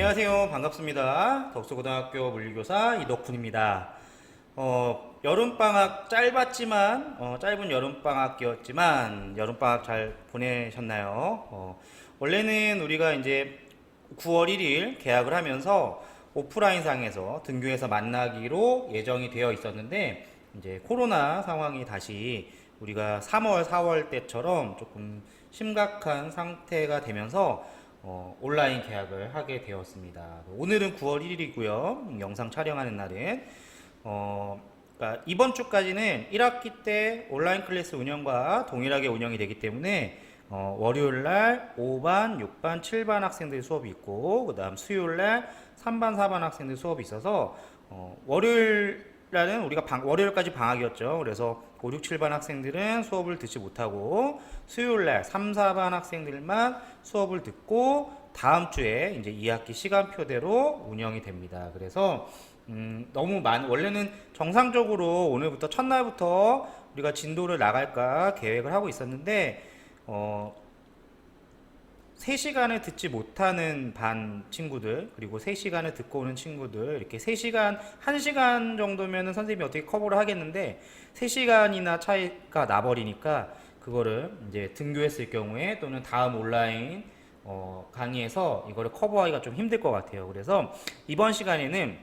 안녕하세요. 반갑습니다. 덕수고등학교 물리교사 이덕훈입니다. 여름방학 짧은 여름방학이었지만 여름방학 잘 보내셨나요? 원래는 우리가 이제 9월 1일 개학을 하면서 오프라인상에서 등교해서 만나기로 예정이 되어 있었는데 이제 코로나 상황이 다시 우리가 3월, 4월 때처럼 조금 심각한 상태가 되면서 온라인 계약을 하게 되었습니다. 오늘은 9월 1일이고요. 영상 촬영하는 날은 그러니까 이번 주까지는 1학기 때 온라인 클래스 운영과 동일하게 운영이 되기 때문에 월요일 날 5반, 6반, 7반 학생들 수업이 있고 그 다음 수요일 날 3반, 4반 학생들 수업이 있어서 월요일 날은 우리가 월요일까지 방학이었죠. 그래서 5, 6, 7반 학생들은 수업을 듣지 못하고 수요일 날 3, 4반 학생들만 수업을 듣고 다음 주에 이제 2학기 시간표대로 운영이 됩니다. 그래서 원래는 정상적으로 오늘부터 첫날부터 우리가 진도를 나갈까 계획을 하고 있었는데 3시간을 듣지 못하는 반 친구들, 그리고 3시간을 듣고 오는 친구들, 이렇게 3시간, 1시간 정도면은 선생님이 어떻게 커버를 하겠는데, 3시간이나 차이가 나버리니까, 그거를 이제 등교했을 경우에 또는 다음 온라인 강의에서 이거를 커버하기가 좀 힘들 것 같아요. 그래서 이번 시간에는,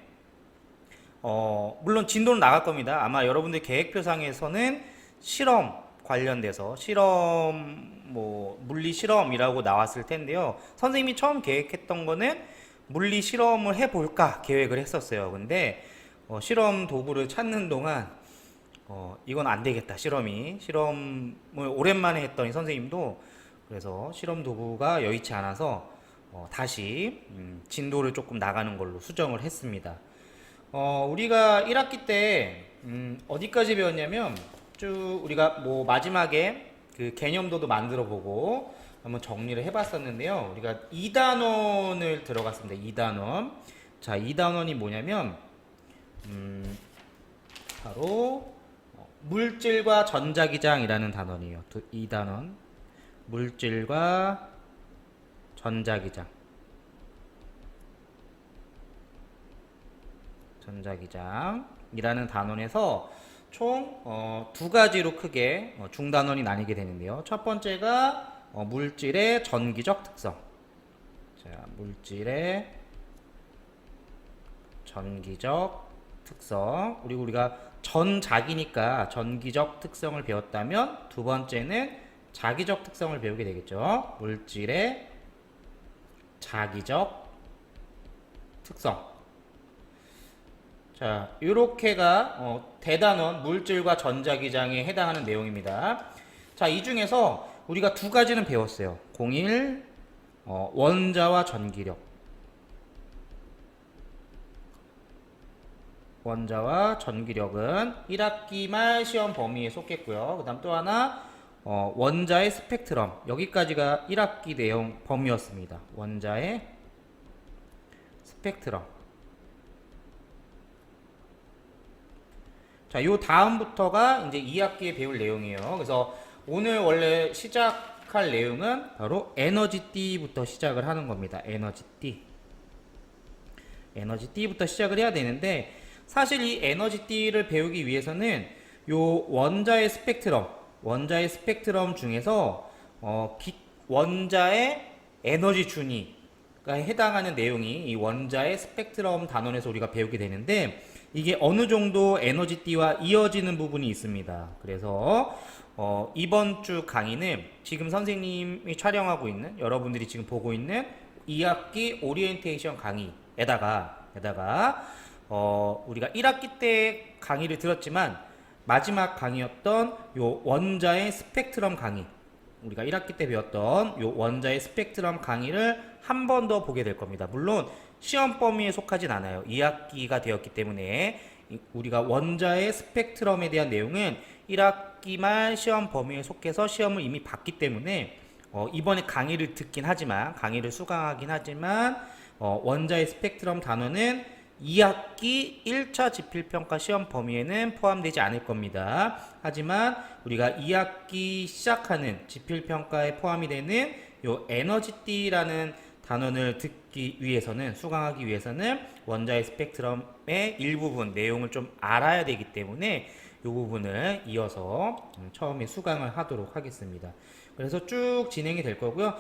물론 진도는 나갈 겁니다. 아마 여러분들 계획표상에서는 실험 관련돼서 물리 실험이라고 나왔을 텐데요. 선생님이 처음 계획했던 거는 물리 실험을 해볼까 계획을 했었어요. 근데 실험 도구를 찾는 동안 이건 안 되겠다. 실험을 오랜만에 했더니 선생님도 그래서 실험 도구가 여의치 않아서 다시 진도를 조금 나가는 걸로 수정을 했습니다. 우리가 1학기 때 어디까지 배웠냐면 쭉 우리가 마지막에 그 개념도도 만들어 보고 한번 정리를 해봤었는데요. 우리가 2단원을 들어갔습니다. 2단원. 자, 2단원이 뭐냐면 바로 물질과 전자기장이라는 단원이에요. 2단원. 물질과 전자기장. 전자기장이라는 단원에서 총 2가지로 크게 중단원이 나뉘게 되는데요. 첫 번째가 물질의 전기적 특성. 자, 물질의 전기적 특성. 그리고 우리가 전자기니까 전기적 특성을 배웠다면 두 번째는 자기적 특성을 배우게 되겠죠. 물질의 자기적 특성. 자, 요렇게가 대단원 물질과 전자기장에 해당하는 내용입니다. 자, 이 중에서 우리가 2가지는 배웠어요. 01 원자와 전기력. 원자와 전기력은 1학기 말 시험 범위에 속했고요. 그 다음 또 하나 원자의 스펙트럼. 여기까지가 1학기 내용 범위였습니다. 원자의 스펙트럼. 자, 요 다음부터가 이제 2학기에 배울 내용이에요. 그래서 오늘 원래 시작할 내용은 바로 에너지띠부터 시작을 하는 겁니다. 에너지띠. 에너지띠부터 시작을 해야 되는데, 사실 이 에너지띠를 배우기 위해서는 요 원자의 스펙트럼 중에서 원자의 에너지 준위가 해당하는 내용이 이 원자의 스펙트럼 단원에서 우리가 배우게 되는데, 이게 어느 정도 에너지띠와 이어지는 부분이 있습니다. 그래서 이번 주 강의는 지금 선생님이 촬영하고 있는, 여러분들이 지금 보고 있는 2학기 오리엔테이션 강의에다가 우리가 1학기 때 강의를 들었지만 마지막 강의였던 요 원자의 스펙트럼 강의, 우리가 1학기 때 배웠던 요 원자의 스펙트럼 강의를 한 번 더 보게 될 겁니다. 물론 시험 범위에 속하진 않아요. 2학기가 되었기 때문에 우리가 원자의 스펙트럼에 대한 내용은 1학기 말 시험 범위에 속해서 시험을 이미 봤기 때문에 이번에 강의를 듣긴 하지만, 강의를 수강하긴 하지만 원자의 스펙트럼 단원은 2학기 1차 지필평가 시험 범위에는 포함되지 않을 겁니다. 하지만 우리가 2학기 시작하는 지필평가에 포함이 되는 요 에너지띠라는 단원을 듣기 위해서는, 수강하기 위해서는 원자의 스펙트럼의 일부분 내용을 좀 알아야 되기 때문에 이 부분을 이어서 처음에 수강을 하도록 하겠습니다. 그래서 쭉 진행이 될 거고요.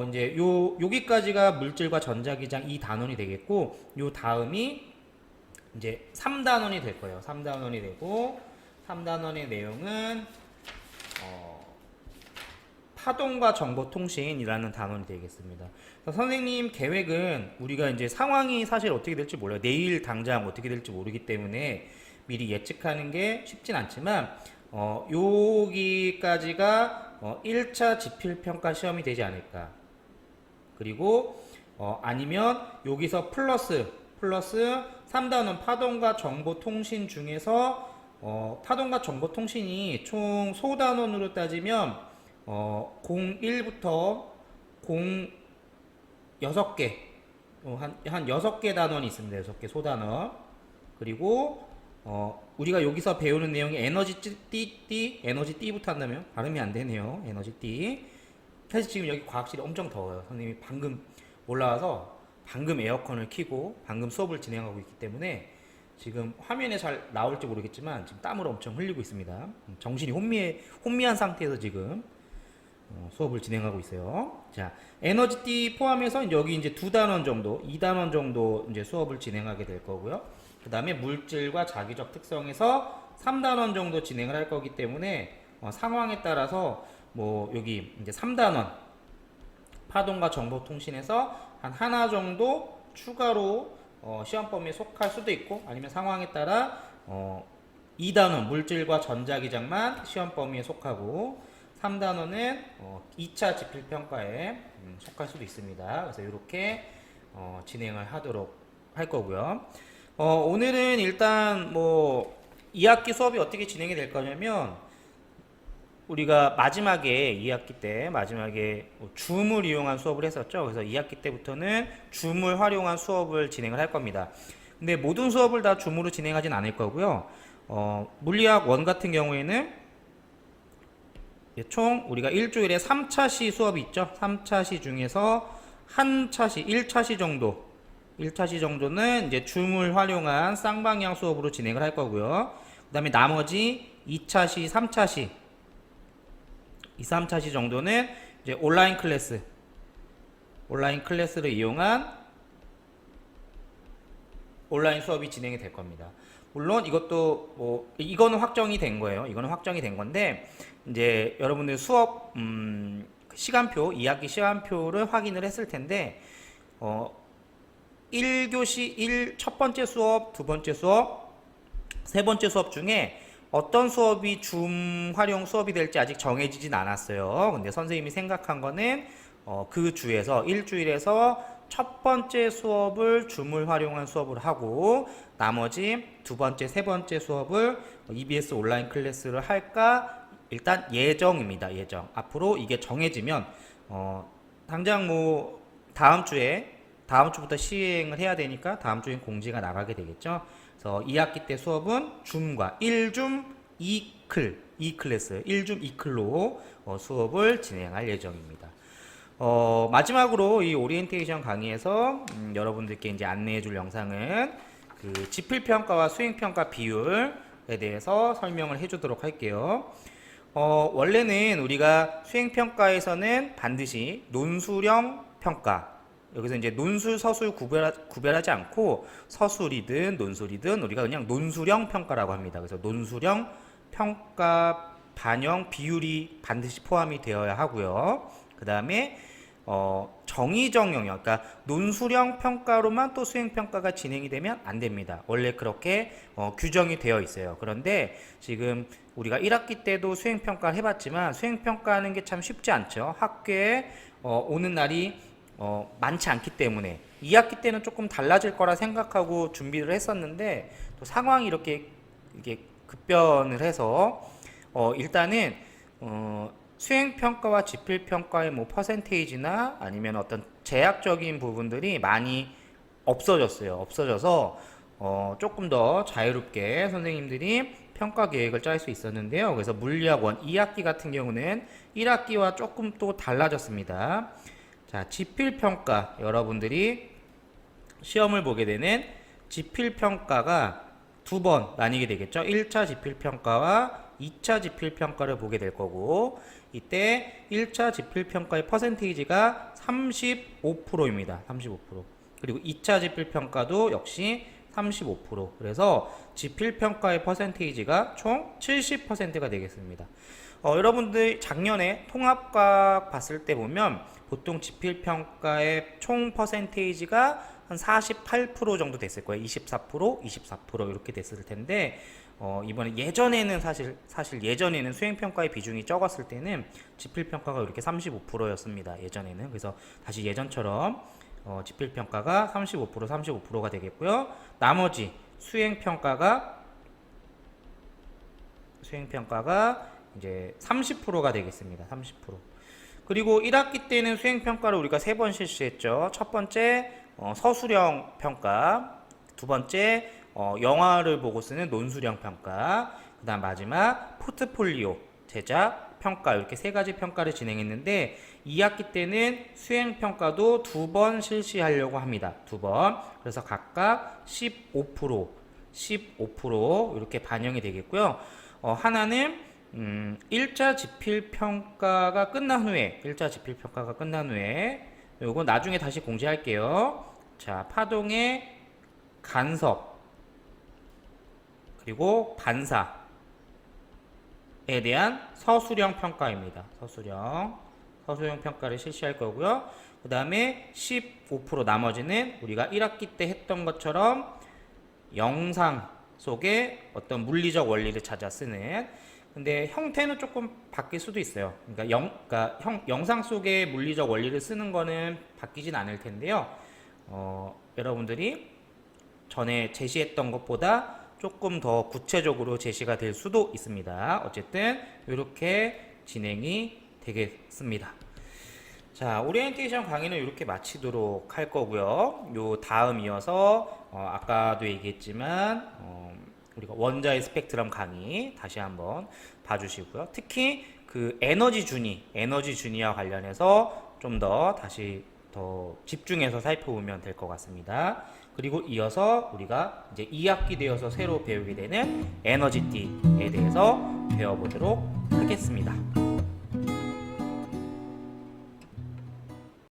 이제 여기까지가 물질과 전자기장 2단원이 되겠고, 요 다음이 이제 3단원이 될 거예요. 3단원이 되고, 3단원의 내용은 파동과 정보통신이라는 단원이 되겠습니다. 선생님 계획은 우리가 이제 상황이 사실 어떻게 될지 몰라요. 내일 당장 어떻게 될지 모르기 때문에 미리 예측하는 게 쉽진 않지만, 여기까지가 1차 지필평가 시험이 되지 않을까. 그리고 아니면 여기서 플러스 3단원 파동과 정보통신 중에서 파동과 정보통신이 총 소단원으로 따지면 01부터 6개 한 6개 단원이 있습니다. 6개 소단원. 그리고 우리가 여기서 배우는 내용이 에너지 D부터 한다면 발음이 안 되네요. 에너지 D. 사실 지금 여기 과학실이 엄청 더워요. 선생님이 방금 올라와서 방금 에어컨을 켜고 방금 수업을 진행하고 있기 때문에 지금 화면에 잘 나올지 모르겠지만 지금 땀을 엄청 흘리고 있습니다. 정신이 혼미한 상태에서 지금 수업을 진행하고 있어요. 자, 에너지 D 포함해서 여기 이제 2단원 정도, 2단원 정도 이제 수업을 진행하게 될 거고요. 그 다음에 물질과 자기적 특성에서 3단원 정도 진행을 할 거기 때문에 상황에 따라서 뭐 여기 이제 3단원 파동과 정보통신에서 한 하나 정도 추가로 시험 범위에 속할 수도 있고, 아니면 상황에 따라 2단원 물질과 전자기장만 시험 범위에 속하고 3단원은 2차 지필평가에 속할 수도 있습니다. 그래서 이렇게 진행을 하도록 할 거고요. 오늘은 일단 뭐 2학기 수업이 어떻게 진행이 될 거냐면, 우리가 마지막에 2학기 때 마지막에 줌을 이용한 수업을 했었죠. 그래서 2학기 때부터는 줌을 활용한 수업을 진행을 할 겁니다. 근데 모든 수업을 다 줌으로 진행하진 않을 거고요. 물리학 1 같은 경우에는 총 우리가 일주일에 3차시 수업이 있죠. 3차시 중에서 한 차시, 1차시 정도는 이제 줌을 활용한 쌍방향 수업으로 진행을 할 거고요. 그 다음에 나머지 2차시, 3차시, 2, 3차시 정도는 이제 온라인 클래스를 이용한 온라인 수업이 진행이 될 겁니다. 물론 이것도 이거는 확정이 된 거예요. 이거는 확정이 된 건데, 이제 여러분들 수업 시간표, 2학기 시간표를 확인을 했을 텐데 1교시 첫 번째 수업, 두 번째 수업, 세 번째 수업 중에 어떤 수업이 줌 활용 수업이 될지 아직 정해지진 않았어요. 근데 선생님이 생각한 거는 그 주에서 일주일에서 첫 번째 수업을 줌을 활용한 수업을 하고, 나머지 두 번째, 세 번째 수업을 EBS 온라인 클래스를 할까 일단 예정입니다. 예정. 앞으로 이게 정해지면 당장 뭐 다음 주부터 시행을 해야 되니까 다음 주엔 공지가 나가게 되겠죠. 그래서 2학기 때 수업은 줌과 1줌 2클래스, 1줌 2클로 수업을 진행할 예정입니다. 마지막으로 이 오리엔테이션 강의에서 여러분들께 이제 안내해 줄 영상은 그 지필평가와 수행평가 비율에 대해서 설명을 해 주도록 할게요. 원래는 우리가 수행평가에서는 반드시 논술형 평가, 여기서 이제 논술, 서술 구별하지 않고 서술이든 논술이든 우리가 그냥 논술형 평가라고 합니다. 그래서 논술형 평가 반영 비율이 반드시 포함이 되어야 하고요. 그 다음에 정의적 영역, 그러니까 논술형 평가로만 또 수행평가가 진행이 되면 안 됩니다. 원래 그렇게 규정이 되어 있어요. 그런데 지금 우리가 1학기 때도 수행평가를 해봤지만 수행평가하는 게 참 쉽지 않죠. 학교에 오는 날이 많지 않기 때문에 2학기 때는 조금 달라질 거라 생각하고 준비를 했었는데, 또 상황이 이렇게 급변을 해서 일단은 수행평가와 지필평가의 뭐 퍼센테이지나 아니면 어떤 제약적인 부분들이 많이 없어져서 조금 더 자유롭게 선생님들이 평가 계획을 짤 수 있었는데요. 그래서 물리학 1 2학기 같은 경우는 1학기와 조금 또 달라졌습니다. 자, 지필평가. 여러분들이 시험을 보게 되는 지필평가가 두 번 나뉘게 되겠죠. 1차 지필평가와 2차 지필평가를 보게 될 거고, 이때 1차 지필평가의 퍼센테이지가 35%입니다. 35%. 그리고 2차 지필평가도 역시 35%. 그래서 지필평가의 퍼센테이지가 총 70%가 되겠습니다. 여러분들 작년에 통합과학 봤을 때 보면 보통 지필평가의 총 퍼센테이지가 한 48% 정도 됐을 거예요. 24% 이렇게 됐을 텐데, 이번에 예전에는 사실 예전에는 수행평가의 비중이 적었을 때는 지필평가가 이렇게 35%였습니다. 예전에는. 그래서 다시 예전처럼 지필평가가 35%가 되겠고요. 나머지 수행평가가 이제 30%가 되겠습니다. 30%. 그리고 1학기 때는 수행평가를 우리가 3번 실시했죠. 첫 번째 서술형 평가, 두 번째 영화를 보고 쓰는 논술형 평가, 그 다음 마지막 포트폴리오 제작 평가, 이렇게 3가지 평가를 진행했는데 2학기 때는 수행평가도 2번 실시하려고 합니다. 2번. 그래서 각각 15% 이렇게 반영이 되겠고요. 하나는 1차 지필평가가 끝난 후에 요거 나중에 다시 공지할게요. 자, 파동의 간섭 그리고 반사에 대한 서술형 평가입니다. 서술형 평가를 실시할 거고요. 그 다음에 15% 나머지는 우리가 1학기 때 했던 것처럼 영상 속에 어떤 물리적 원리를 찾아 쓰는, 근데 형태는 조금 바뀔 수도 있어요. 그러니까 영상 속에 물리적 원리를 쓰는 거는 바뀌진 않을 텐데요. 여러분들이 전에 제시했던 것보다 조금 더 구체적으로 제시가 될 수도 있습니다. 어쨌든 이렇게 진행이 되겠습니다. 자, 오리엔테이션 강의는 이렇게 마치도록 할 거고요. 요 다음 이어서 아까도 얘기했지만 우리가 원자의 스펙트럼 강의 다시 한번 봐주시고요. 특히 그 에너지 준위와 관련해서 좀 더 다시 더 집중해서 살펴보면 될 것 같습니다. 그리고 이어서 우리가 이제 2학기 되어서 새로 배우게 되는 에너지띠에 대해서 배워보도록 하겠습니다.